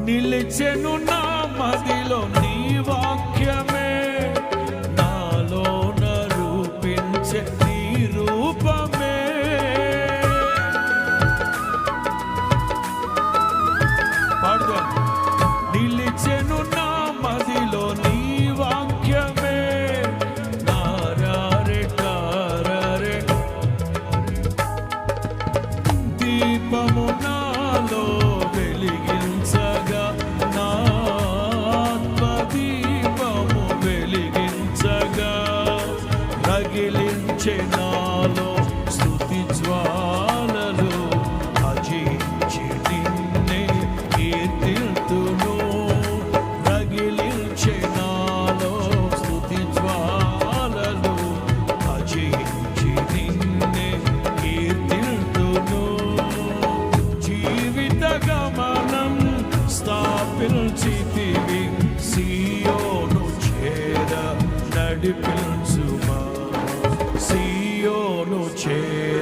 నిలిచెను నా మదిలో నీ వాక్యమే, నాలోన రూపించే నీ రూపమే. పాడుదాం. నిలిచెను నా మదిలో నీ వాక్యమే, నారారే కారారే దీపము నాలో వెలిగించగా, నా ఆత్మ దీపము వెలిగించగా, రగిలించే నాలో స్తుతి జ్వాలలు, అజించి నిన్నే కీర్తిల్తును. రగిలించే నాలో స్తుతి జ్వాలలు, అజించి నిన్నే కీర్తిల్తును. జీవిత గమనం స్థాపించితివి, సియోను చేర నడిపించుమా, సియోను చేర